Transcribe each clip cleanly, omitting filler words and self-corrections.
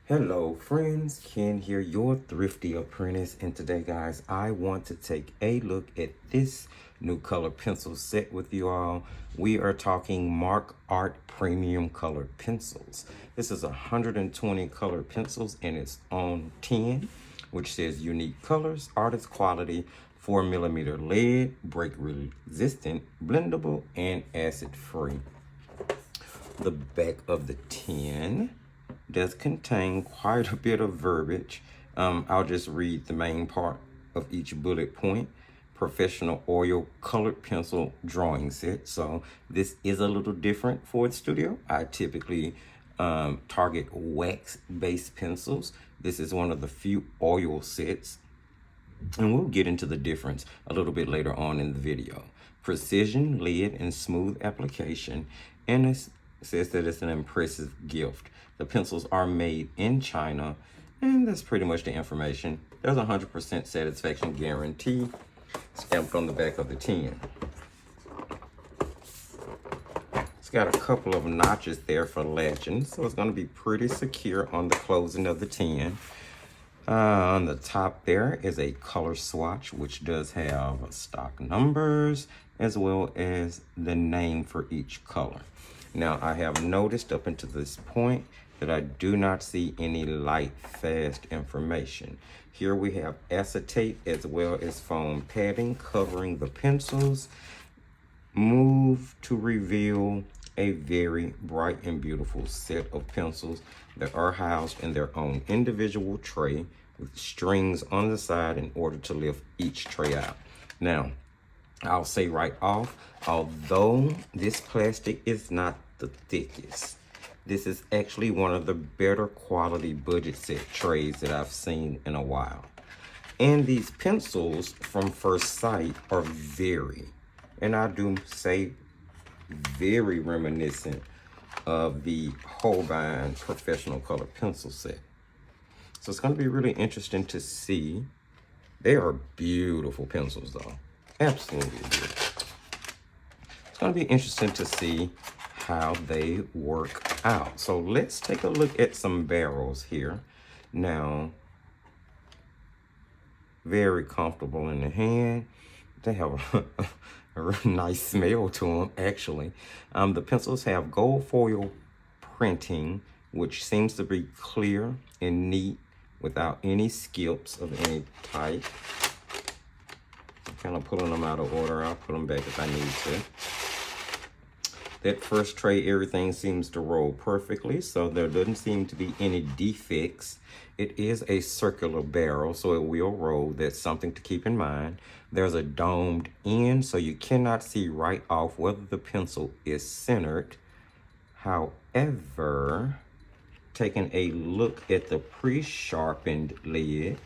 Hello friends, Ken here, your thrifty apprentice, and today guys I want to take a look at this new color pencil set with you all. We are talking MARKART premium color pencils. This is 120 color pencils and it's on 10, which says unique colors, artist quality, 4mm lead, break resistant, blendable, and acid free. The back of the tin does contain quite a bit of verbiage. I'll just read the main part of each bullet point. Professional oil colored pencil drawing set. So this is a little different for the studio. I typically target wax-based pencils. This is one of the few oil sets, and we'll get into the difference a little bit later on in the video. Precision, lead, and smooth application, and it says that it's an impressive gift. The pencils are made in China, and that's pretty much the information. There's a 100% satisfaction guarantee stamped on the back of the tin. It's got a couple of notches there for latching, so it's going to be pretty secure on the closing of the tin. On the top there is a color swatch, which does have stock numbers as well as the name for each color. Now, I have noticed up until this point that I do not see any light fast information. Here we have acetate as well as foam padding covering the pencils. Move to reveal a very bright and beautiful set of pencils that are housed in their own individual tray with strings on the side in order to lift each tray out. Now, I'll say right off, although this plastic is not the thickest, this is actually one of the better quality budget set trays that I've seen in a while. And these pencils from first sight are very, and I do say very reminiscent of the Holbein professional color pencil set. So it's going to be really interesting to see. They are beautiful pencils though. Absolutely beautiful. It's going to be interesting to see how they work out. So let's take a look at some barrels here. Now, very comfortable in the hand. They have a really nice smell to them, actually. The pencils have gold foil printing, which seems to be clear and neat without any skips of any type. I'm kind of pulling them out of order. I'll put them back if I need to. That first tray, everything seems to roll perfectly, so there doesn't seem to be any defects. It is a circular barrel, so it will roll. That's something to keep in mind. There's a domed end, so you cannot see right off whether the pencil is centered. However, taking a look at the pre-sharpened lid,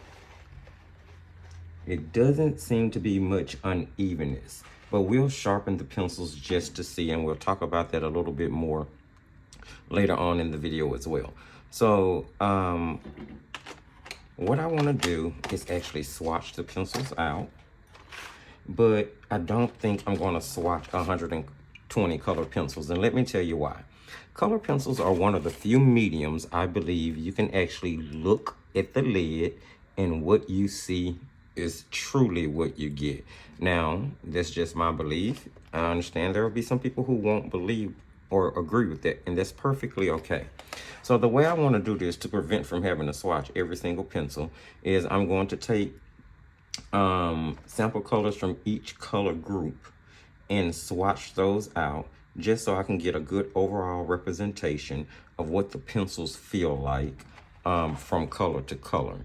it doesn't seem to be much unevenness, but we'll sharpen the pencils just to see, and we'll talk about that a little bit more later on in the video as well. So what I want to do is actually swatch the pencils out, but I don't think I'm going to swatch 120 color pencils, and let me tell you why. Color pencils are one of the few mediums I believe you can actually look at the lid and what you see is truly what you get. Now, that's just my belief. I understand there will be some people who won't believe or agree with that, and that's perfectly okay. So the way I want to do this to prevent from having to swatch every single pencil is I'm going to take sample colors from each color group and swatch those out just so I can get a good overall representation of what the pencils feel like from color to color.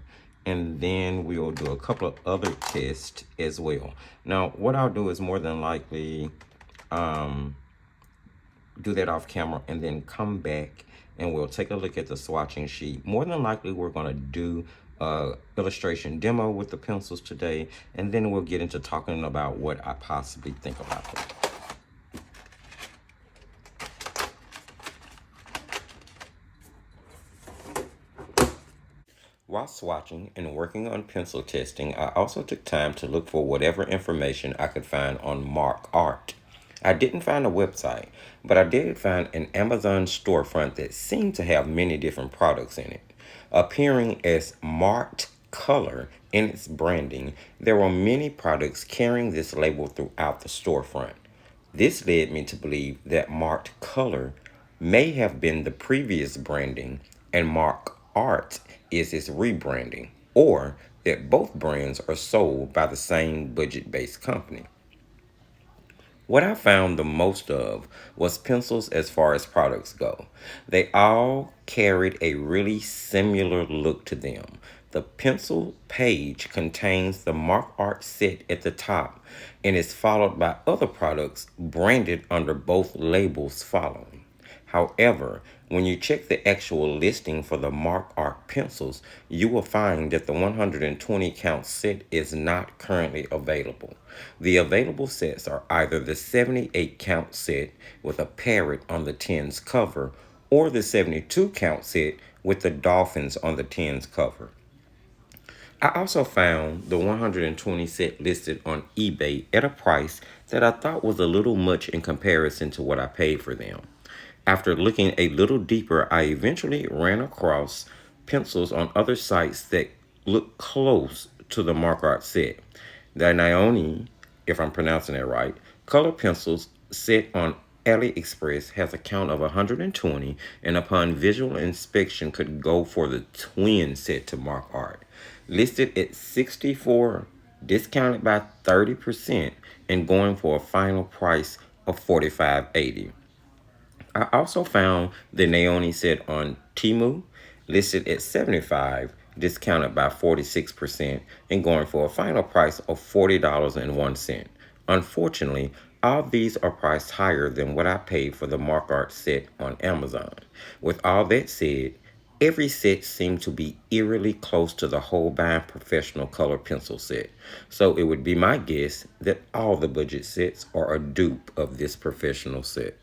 And then we'll do a couple of other tests as well. Now, what I'll do is more than likely do that off camera and then come back and we'll take a look at the swatching sheet. More than likely, we're gonna do a illustration demo with the pencils today, and then we'll get into talking about what I possibly think about them. While swatching and working on pencil testing, I also took time to look for whatever information I could find on MARKART. I didn't find a website, but I did find an Amazon storefront that seemed to have many different products in it. Appearing as marked color in its branding, there were many products carrying this label throughout the storefront. This led me to believe that marked color may have been the previous branding and MARKART is its rebranding, or that both brands are sold by the same budget-based company. What I found the most of was pencils as far as products go. They all carried a really similar look to them. The pencil page contains the mark art set at the top and is followed by other products branded under both labels following. However, when you check the actual listing for the mark art pencils, you will find that the 120 count set is not currently available. The available sets are either the 78 count set with a parrot on the tin's cover or the 72 count set with the dolphins on the tin's cover. I also found the 120 set listed on eBay at a price that I thought was a little much in comparison to what I paid for them. After looking a little deeper, I eventually ran across pencils on other sites that look close to the MARKART set. The Naoni, if I'm pronouncing it right, color pencils set on AliExpress has a count of 120 and upon visual inspection could go for the twin set to MARKART. Listed at 64, discounted by 30% and going for a final price of $45.80. I also found the Naoni set on Temu, listed at 75, discounted by 46%, and going for a final price of $40.01. Unfortunately, all these are priced higher than what I paid for the MARKART set on Amazon. With all that said, every set seemed to be eerily close to the Holbein Professional Color Pencil set, so it would be my guess that all the budget sets are a dupe of this professional set.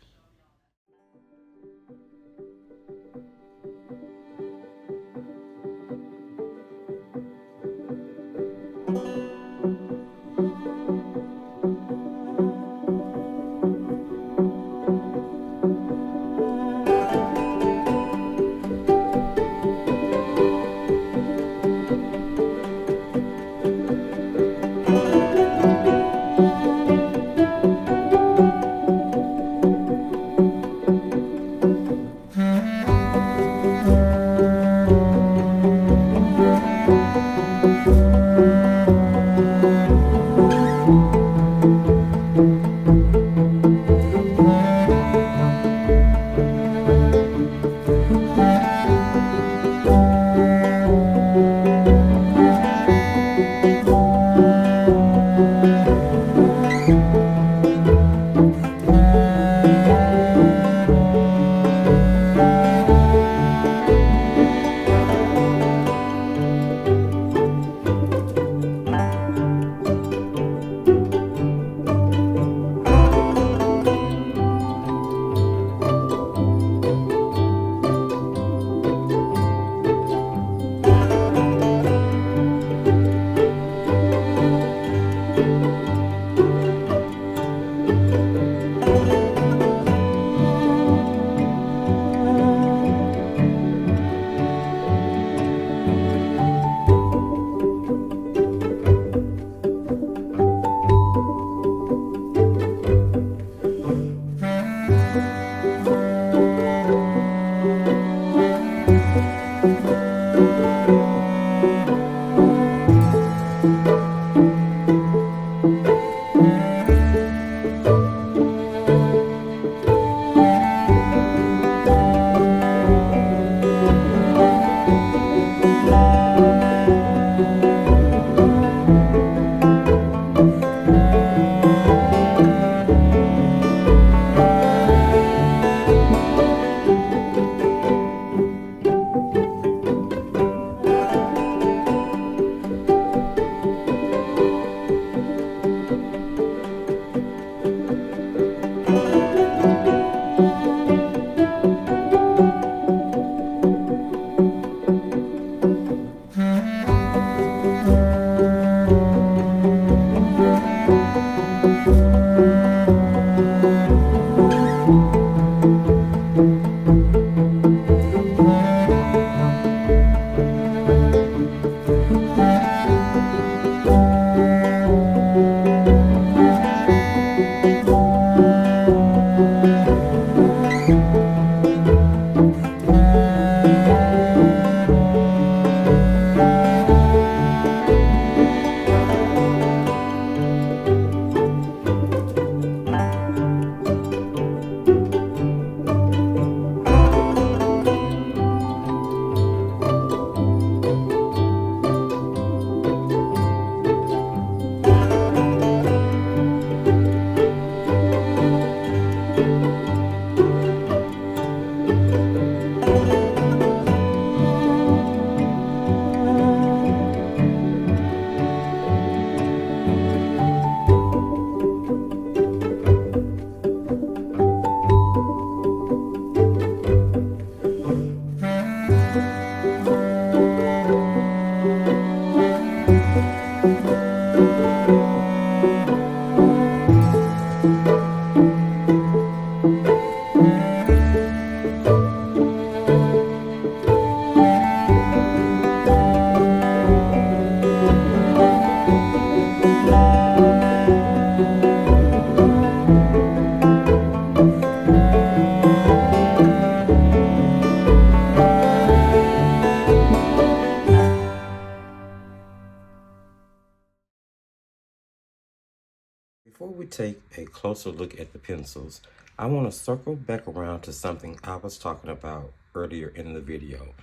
take a closer look at the pencils, I want to circle back around to something I was talking about earlier in the video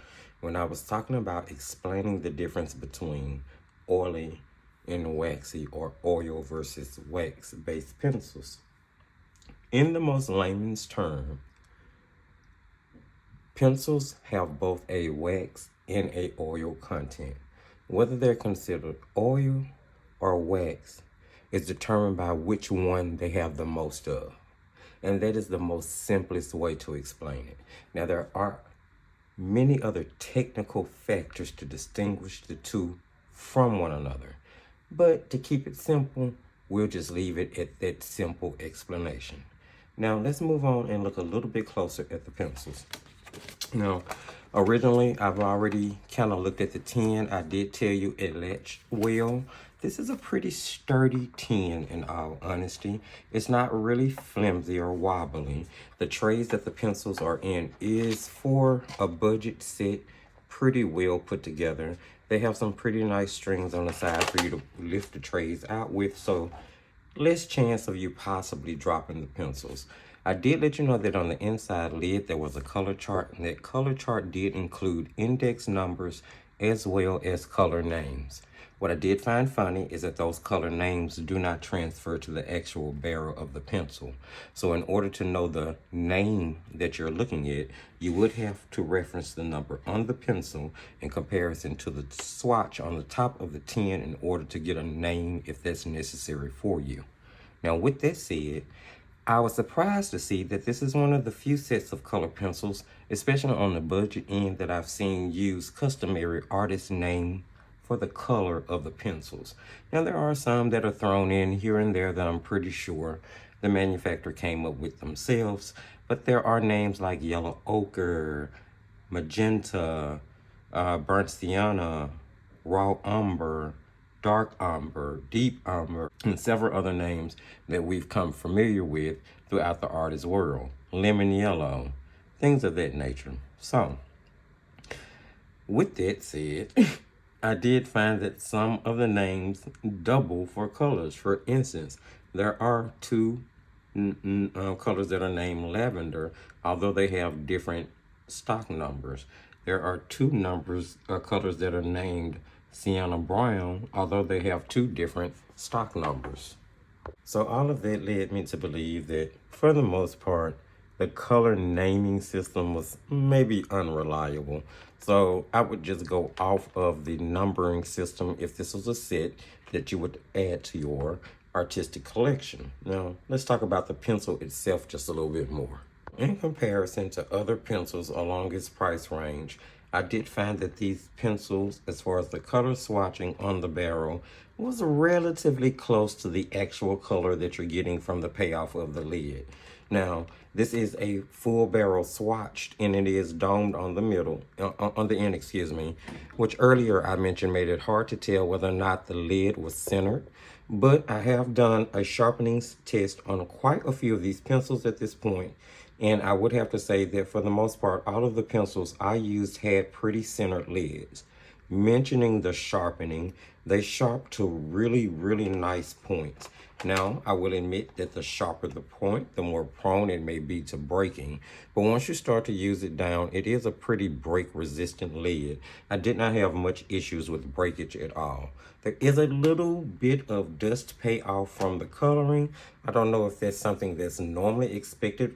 when I was talking about explaining the difference between oily and waxy, or oil versus wax-based pencils. In the most layman's term, pencils have both a wax and a oil content. Whether they're considered oil or wax is determined by which one they have the most of. And that is the most simplest way to explain it. Now, there are many other technical factors to distinguish the two from one another. But to keep it simple, we'll just leave it at that simple explanation. Now, let's move on and look a little bit closer at the pencils. Now, originally, I've already kind of looked at the tin. I did tell you it latched well. This is a pretty sturdy tin, in all honesty. It's not really flimsy or wobbly. The trays that the pencils are in is for a budget set, pretty well put together. They have some pretty nice strings on the side for you to lift the trays out with, so less chance of you possibly dropping the pencils. I did let you know that on the inside lid there was a color chart, and that color chart did include index numbers as well as color names. What I did find funny is that those color names do not transfer to the actual barrel of the pencil. So in order to know the name that you're looking at, you would have to reference the number on the pencil in comparison to the swatch on the top of the tin in order to get a name if that's necessary for you. Now, with that said, I was surprised to see that this is one of the few sets of color pencils, especially on the budget end, that I've seen use customary artist name for the color of the pencils. Now, there are some that are thrown in here and there that I'm pretty sure the manufacturer came up with themselves, but there are names like yellow ochre, magenta, burnt sienna, raw umber, dark umber, deep umber, and several other names that we've come familiar with throughout the artist world. Lemon yellow, things of that nature. So, with that said, I did find that some of the names double for colors. For instance, there are two colors that are named lavender, although they have different stock numbers. There are two colors that are named sienna brown, although they have two different stock numbers. So all of that led me to believe that, for the most part, the color naming system was maybe unreliable. So I would just go off of the numbering system if this was a set that you would add to your artistic collection. Now, let's talk about the pencil itself just a little bit more. In comparison to other pencils along its price range, I did find that these pencils, as far as the color swatching on the barrel, was relatively close to the actual color that you're getting from the payoff of the lid. Now, this is a full barrel swatched, and it is domed on the middle, on the end, excuse me, which earlier I mentioned made it hard to tell whether or not the lid was centered. But I have done a sharpening test on quite a few of these pencils at this point, and I would have to say that for the most part, all of the pencils I used had pretty centered lids. Mentioning the sharpening, they sharp to really, really nice points. Now, I will admit that the sharper the point, the more prone it may be to breaking. But once you start to use it down, it is a pretty break-resistant lid. I did not have much issues with breakage at all. There is a little bit of dust payoff from the coloring. I don't know if that's something that's normally expected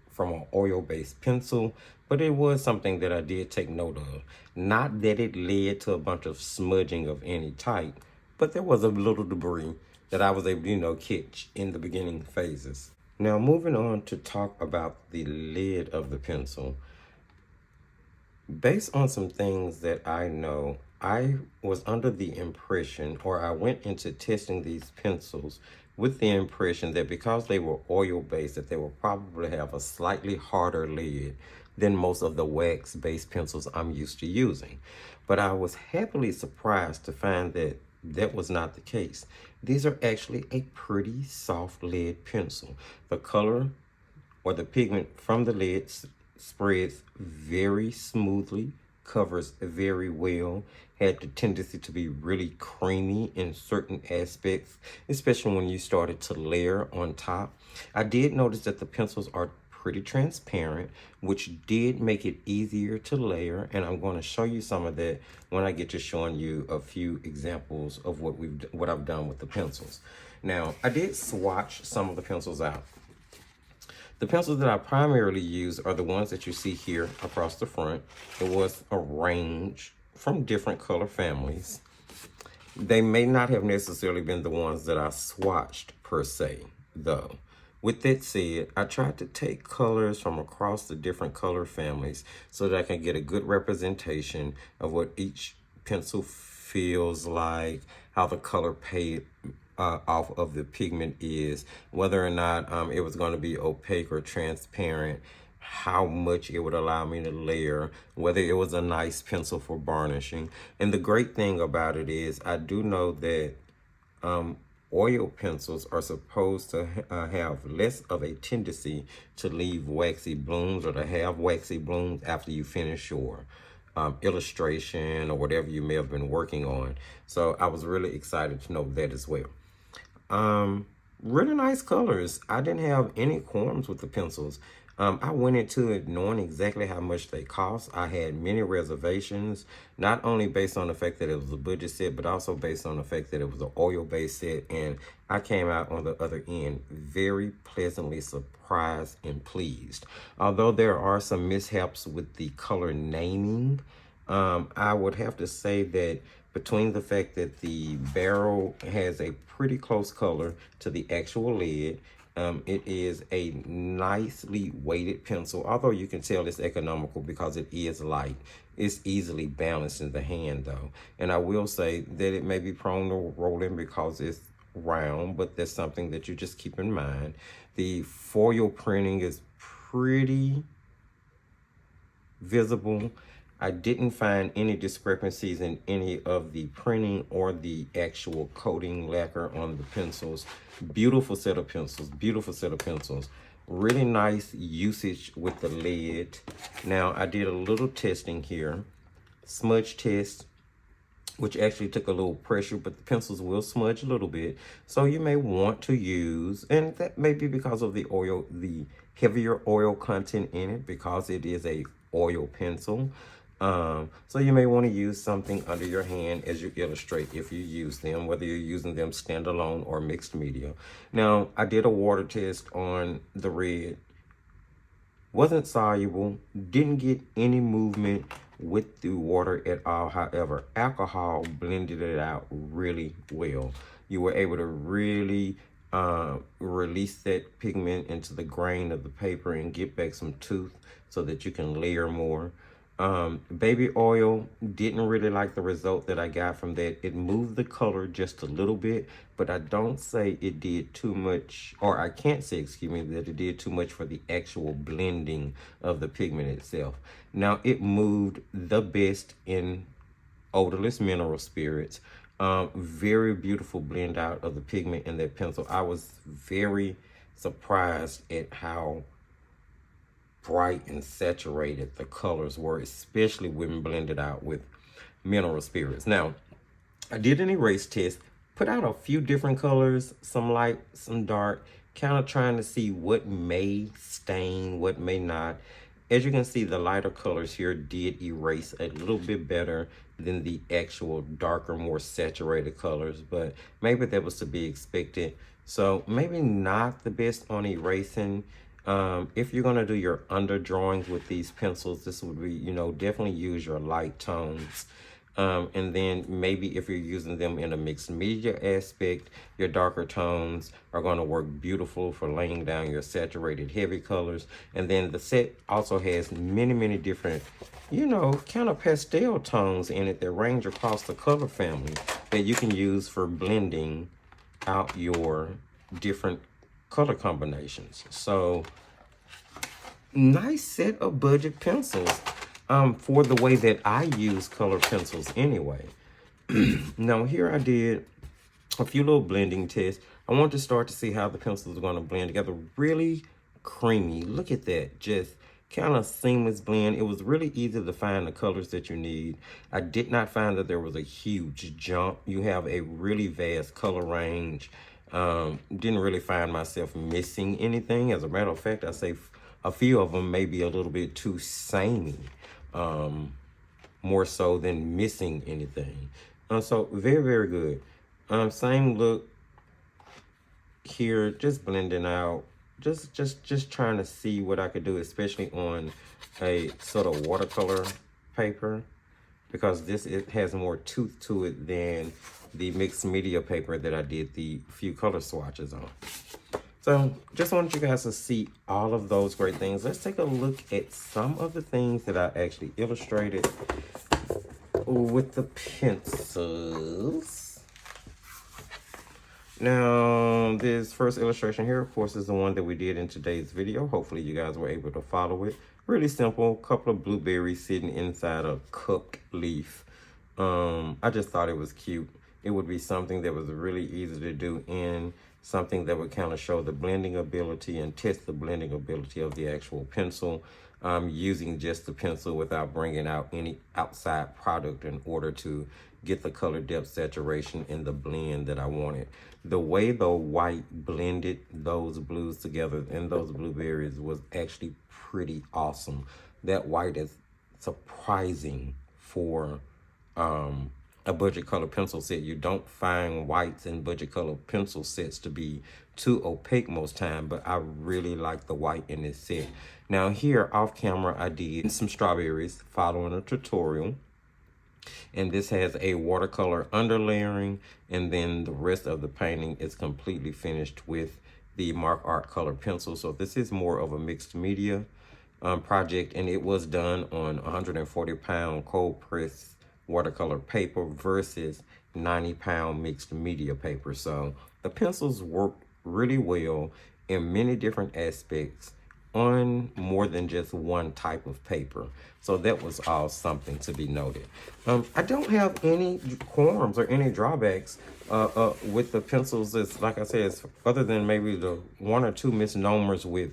from an oil-based pencil, but it was something that I did take note of. Not that it led to a bunch of smudging of any type, but there was a little debris that I was able to, catch in the beginning phases. Now, moving on to talk about the lid of the pencil. Based on some things that I know, I was under the impression, or I went into testing these pencils with the impression that because they were oil-based, that they will probably have a slightly harder lid than most of the wax-based pencils I'm used to using. But I was happily surprised to find that that was not the case. These are actually a pretty soft lead pencil. The color or the pigment from the lid spreads very smoothly covers very well. Had the tendency to be really creamy in certain aspects, especially when you started to layer on top. I did notice that the pencils are pretty transparent, which did make it easier to layer, and I'm going to show you some of that when I get to showing you a few examples of what I've done with the pencils. Now, I did swatch some of the pencils out. The pencils that I primarily use are the ones that you see here across the front. It was a range from different color families. They may not have necessarily been the ones that I swatched per se, though. With that said, I tried to take colors from across the different color families so that I can get a good representation of what each pencil feels like, how the color paid off of the pigment is, whether or not it was going to be opaque or transparent, how much it would allow me to layer, whether it was a nice pencil for varnishing. And the great thing about it is I do know that oil pencils are supposed to have less of a tendency to leave waxy blooms or to have waxy blooms after you finish your illustration or whatever you may have been working on. So I was really excited to know that as well. Really nice colors. I didn't have any qualms with the pencils. I went into it knowing exactly how much they cost. I had many reservations, not only based on the fact that it was a budget set, but also based on the fact that it was an oil-based set. And I came out on the other end very pleasantly surprised and pleased. Although there are some mishaps with the color naming, I would have to say that between the fact that the barrel has a pretty close color to the actual lead, it is a nicely weighted pencil, although you can tell it's economical because it is light. It's easily balanced in the hand though. And I will say that it may be prone to rolling because it's round, but that's something that you just keep in mind. The foil printing is pretty visible. I didn't find any discrepancies in any of the printing or the actual coating lacquer on the pencils. Beautiful set of pencils, beautiful set of pencils. Really nice usage with the lead. Now, I did a little testing here. Smudge test, which actually took a little pressure, but the pencils will smudge a little bit. So you may want to use, and that may be because of the oil, the heavier oil content in it, because it is a oil pencil. So you may want to use something under your hand as you illustrate if you use them, whether you're using them standalone or mixed media. Now, I did a water test on the red. Wasn't soluble, didn't get any movement with the water at all. However, alcohol blended it out really well. You were able to really release that pigment into the grain of the paper and get back some tooth so that you can layer more. Baby oil, didn't really like the result that I got from that. It moved the color just a little bit, but I don't say it did too much, or I can't say, excuse me, that it did too much for the actual blending of the pigment itself. Now, it moved the best in odorless mineral spirits. Very beautiful blend out of the pigment in that pencil. I was very surprised at how bright and saturated the colors were, especially when blended out with mineral spirits. Now, I did an erase test, put out a few different colors, some light, some dark, kind of trying to see what may stain, what may not. As you can see, the lighter colors here did erase a little bit better than the actual darker, more saturated colors, but maybe that was to be expected. So maybe not the best on erasing. If you're going to do your under drawings with these pencils, this would be, definitely use your light tones. And then maybe if you're using them in a mixed media aspect, your darker tones are going to work beautiful for laying down your saturated heavy colors. And then the set also has many, many different, kind of pastel tones in it that range across the color family that you can use for blending out your different color combinations. So nice set of budget pencils for the way that I use color pencils anyway. Now here I did a few little blending tests. I want to start to see how the pencils are going to blend together. Really creamy. Look at that. Just kind of seamless blend. It was really easy to find the colors that you need. I did not find that there was a huge jump. You have a really vast color range. Didn't really find myself missing anything. As a matter of fact, I say a few of them may be a little bit too samey, more so than missing anything. So very, very good. Same look here, just blending out, just trying to see what I could do, especially on a sort of watercolor paper, because it has more tooth to it than the mixed media paper that I did the few color swatches on. So just wanted you guys to see all of those great things. Let's take a look at some of the things that I actually illustrated with the pencils. Now, this first illustration here, of course, is the one that we did in today's video. Hopefully you guys were able to follow it. Really simple, couple of blueberries sitting inside a cupped leaf. I just thought it was cute. It would be something that was really easy to do in something that would kind of show the blending ability and test the blending ability of the actual pencil, using just the pencil without bringing out any outside product in order to get the color depth saturation in the blend that I wanted. The way the white blended those blues together and those blueberries was actually pretty awesome. That white is surprising for a budget color pencil set. You don't find whites in budget color pencil sets to be too opaque most time, but I really like the white in this set. Now here off camera, I did some strawberries following a tutorial, and this has a watercolor underlayering, and then the rest of the painting is completely finished with the MARKART color pencil. So this is more of a mixed media project, and it was done on 140-pound cold press watercolor paper versus 90-pound mixed media paper. So the pencils worked really well in many different aspects on more than just one type of paper. So that was all something to be noted. I don't have any qualms or any drawbacks with the pencils. It's like I said, other than maybe the one or two misnomers with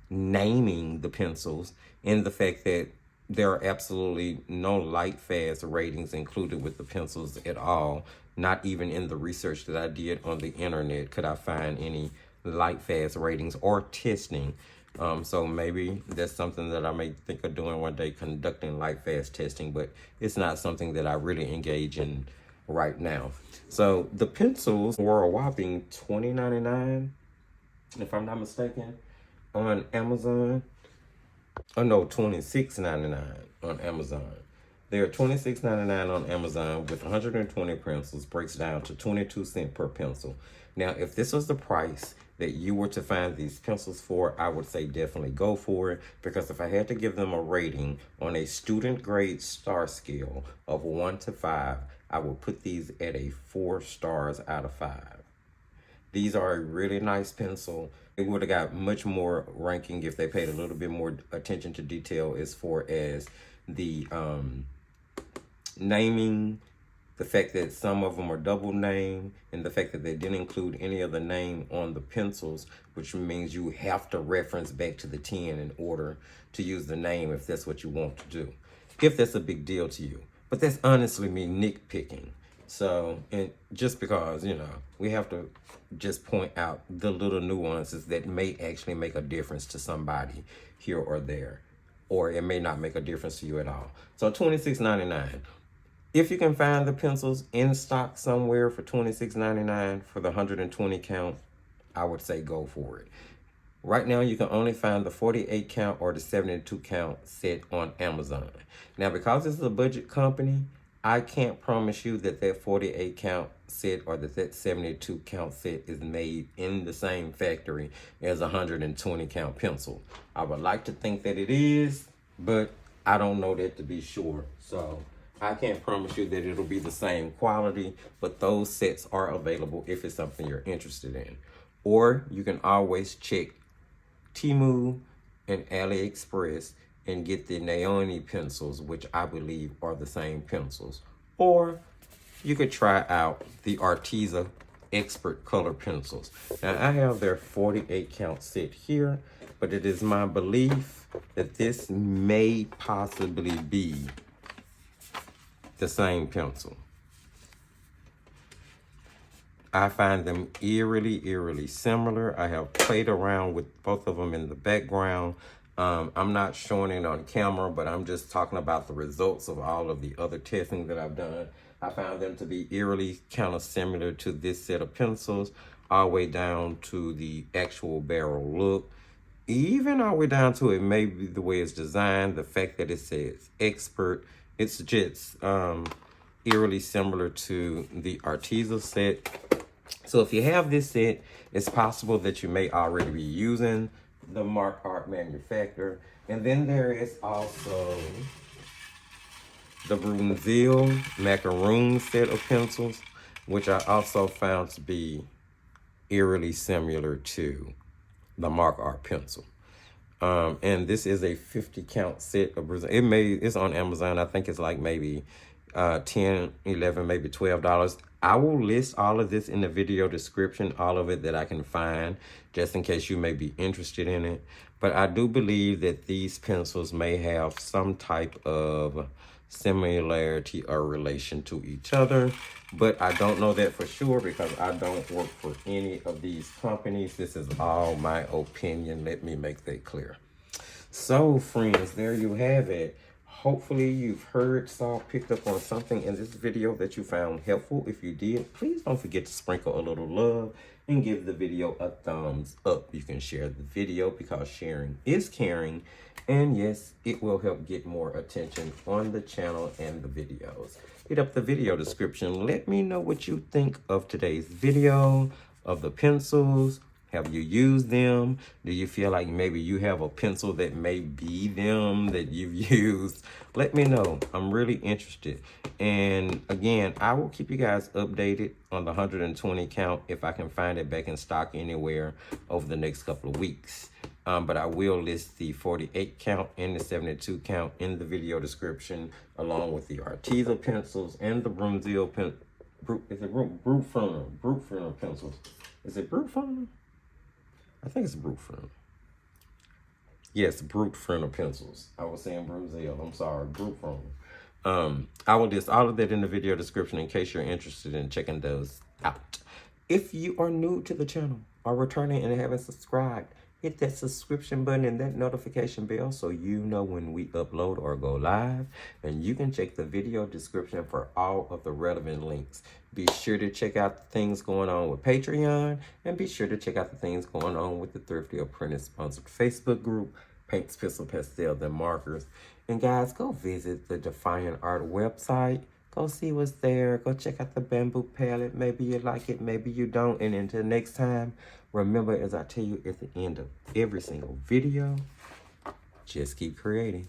naming the pencils, and the fact that there are absolutely no light fast ratings included with the pencils at all. Not even in the research that I did on the internet could I find any light fast ratings or testing. So maybe that's something that I may think of doing one day, conducting light fast testing, but it's not something that I really engage in right now. So the pencils were a whopping $20.99, if I'm not mistaken, on Amazon. Oh no, $26.99 on Amazon. They're $26.99 on Amazon with 120 pencils, breaks down to 22 cents per pencil. Now, if this was the price that you were to find these pencils for, I would say definitely go for it, because if I had to give them a rating on a student grade star scale of 1 to 5, I would put these at a 4 stars out of 5. These are a really nice pencil. It would have got much more ranking if they paid a little bit more attention to detail as far as the naming, the fact that some of them are double named, and the fact that they didn't include any of the name on the pencils, which means you have to reference back to the tin in order to use the name if that's what you want to do, if that's a big deal to you. But that's honestly me nitpicking. So, and just because, you know, we have to just point out the little nuances that may actually make a difference to somebody here or there, or it may not make a difference to you at all. So $26.99. If you can find the pencils in stock somewhere for $26.99 for the 120 count, I would say go for it. Right now, you can only find the 48 count or the 72 count set on Amazon. Now, because this is a budget company, I can't promise you that that 48 count set or that 72 count set is made in the same factory as a 120 count pencil. I would like to think that it is, but I don't know that to be sure. So I can't promise you that it'll be the same quality, but those sets are available if it's something you're interested in. Or you can always check Temu and AliExpress and get the Naomi pencils, which I believe are the same pencils. Or you could try out the artsy Expert color pencils. Now I have their 48 count set here, but it is my belief that this may possibly be the same pencil. I find them eerily similar. I have played around with both of them in the background. I'm not showing it on camera, but I'm just talking about the results of all of the other testing that I've done. I found them to be eerily kind of similar to this set of pencils, all the way down to the actual barrel look. Even all the way down to it, maybe the way it's designed, the fact that it says expert, it's just eerily similar to the Arteza set. So if you have this set, it's possible that you may already be using the MARKART manufacturer. And then there is also the Brunzell macaroon set of pencils, which I also found to be eerily similar to the MARKART pencil. And this is a 50 count set of Brunzell. It's on Amazon. I think it's like maybe $10, $11, maybe $12. I will list all of this in the video description, all of it that I can find, just in case you may be interested in it. But I do believe that these pencils may have some type of similarity or relation to each other, but I don't know that for sure because I don't work for any of these companies. This is all my opinion. Let me make that clear. So friends, there you have it. Hopefully you've heard, saw, picked up on something in this video that you found helpful. If you did, please don't forget to sprinkle a little love and give the video a thumbs up. You can share the video because sharing is caring. And yes, it will help get more attention on the channel and the videos. Hit up the video description. Let me know what you think of today's video, of the pencils. Have you used them? Do you feel like maybe you have a pencil that may be them that you've used? Let me know. I'm really interested. And again, I will keep you guys updated on the 120 count if I can find it back in stock anywhere over the next couple of weeks. But I will list the 48 count and the 72 count in the video description, along with the Arteza pencils and the Brunzell Brute pencils. Is it Brute Furner? I think it's Brute Furner. Yes, Brute Furner pencils. I was saying Brunzell. I'm sorry, Brute Furner. I will list all of that in the video description in case you're interested in checking those out. If you are new to the channel or returning and haven't subscribed, hit that subscription button and that notification bell so you know when we upload or go live. And you can check the video description for all of the relevant links. Be sure to check out the things going on with Patreon, and be sure to check out the things going on with the Thrifty Apprentice sponsored Facebook group, Paints, Pencil, Pastels, and Markers. And guys, go visit the Defiant Art website. Go see what's there. Go check out the bamboo palette. Maybe you like it, maybe you don't. And until next time, remember, as I tell you at the end of every single video, just keep creating.